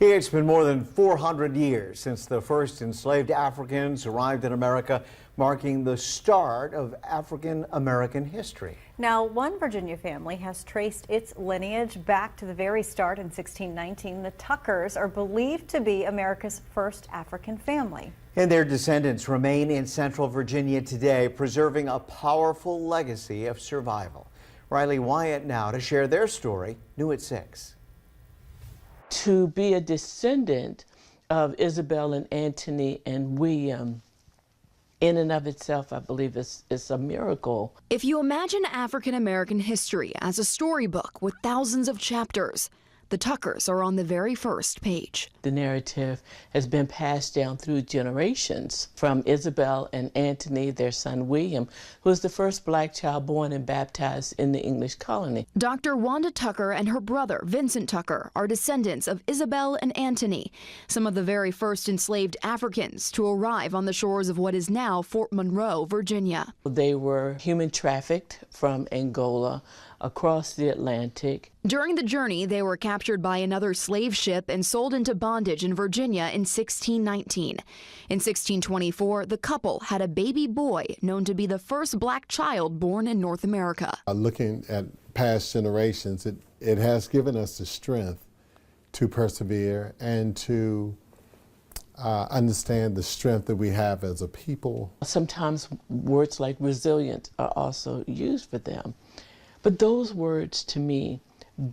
It's been more than 400 years since the first enslaved Africans arrived in America, marking the start of African American history. Now, one Virginia family has traced its lineage back to the very start in 1619. The Tuckers are believed to be America's first African family. And their descendants remain in central Virginia today, preserving a powerful legacy of survival. Riley Wyatt now to share their story, new at 6. To be a descendant of Isabel and Anthony and William, in and of itself, I believe is a miracle. If you imagine African American history as a storybook with thousands of chapters, the Tuckers are on the very first page. The narrative has been passed down through generations from Isabel and Anthony, their son William, who was the first black child born and baptized in the English colony. Dr. Wanda Tucker and her brother, Vincent Tucker, are descendants of Isabel and Anthony, some of the very first enslaved Africans to arrive on the shores of what is now Fort Monroe, Virginia. They were human trafficked from Angola across the Atlantic. During the journey, they were captured by another slave ship and sold into bondage in Virginia in 1619. In 1624, the couple had a baby boy known to be the first black child born in North America. Looking at past generations, it has given us the strength to persevere and to understand the strength that we have as a people. Sometimes words like resilient are also used for them. But those words, to me,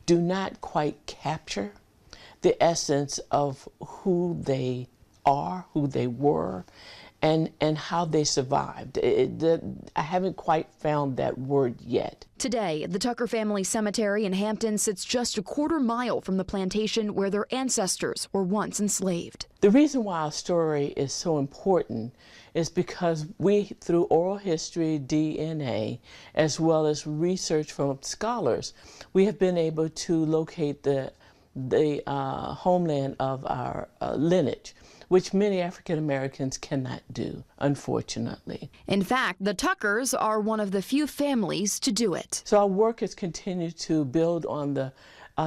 do not quite capture the essence of who they are, who they were, and how they survived. I haven't quite found that word yet. Today, the Tucker family cemetery in Hampton sits just a quarter mile from the plantation where their ancestors were once enslaved. The reason why our story is so important is because we, through oral history, DNA, as well as research from scholars, we have been able to locate the homeland of our lineage, which many African Americans cannot do, unfortunately. In fact, the Tuckers are one of the few families to do it. So our work has continued to build on the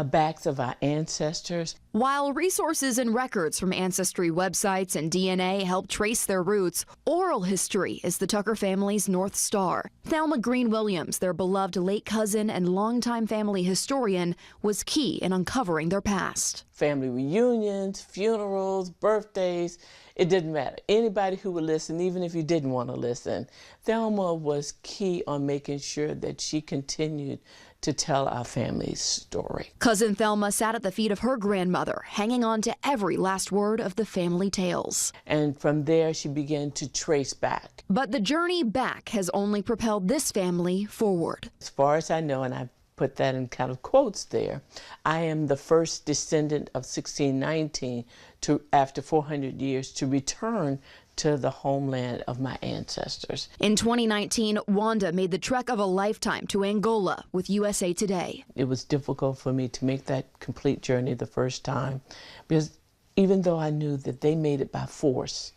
backs of our ancestors. While resources and records from ancestry websites and DNA help trace their roots, oral history is the Tucker family's North Star. Thelma Green Williams, their beloved late cousin and longtime family historian, was key in uncovering their past. Family reunions, funerals, birthdays, it didn't matter. Anybody who would listen, even if you didn't want to listen, Thelma was key on making sure that she continued to tell our family's story. Cousin Thelma sat at the feet of her grandmother, hanging on to every last word of the family tales. And from there, she began to trace back. But the journey back has only propelled this family forward. As far as I know, and I put that in kind of quotes there, I am the first descendant of 1619 to, after 400 years, to return to the homeland of my ancestors. In 2019, Wanda made the trek of a lifetime to Angola with USA Today. It was difficult for me to make that complete journey the first time, because even though I knew that they made it by force,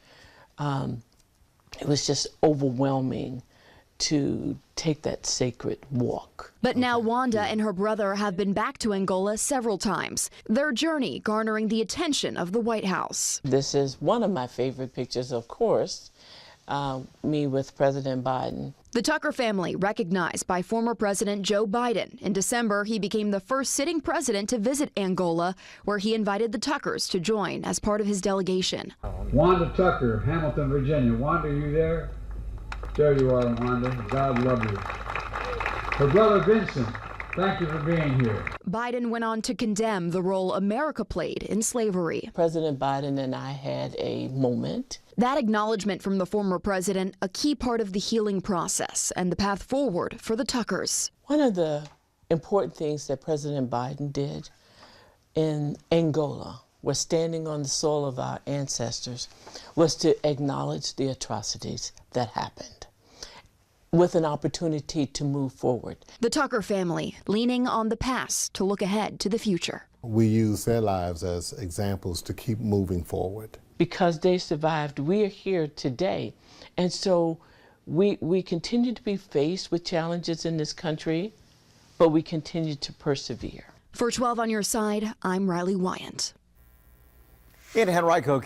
it was just overwhelming to take that sacred walk. But now Wanda and her brother have been back to Angola several times, their journey garnering the attention of the White House. This is one of my favorite pictures, of course, me with President Biden. The Tucker family recognized by former President Joe Biden. In December, he became the first sitting president to visit Angola, where he invited the Tuckers to join as part of his delegation. Wanda Tucker, Hamilton, Virginia. Wanda, are you there? There you are, Wanda. God love you. Her brother Vincent, thank you for being here. Biden went on to condemn the role America played in slavery. President Biden and I had a moment. That acknowledgement from the former president, a key part of the healing process and the path forward for the Tuckers. One of the important things that President Biden did in Angola was standing on the soil of our ancestors, was to acknowledge the atrocities that happened, with an opportunity to move forward. The Tucker family leaning on the past to look ahead to the future. We use their lives as examples to keep moving forward. Because they survived, we are here today. And so we continue to be faced with challenges in this country, but we continue to persevere. For 12 on Your Side, I'm Riley Wyatt. In Henrico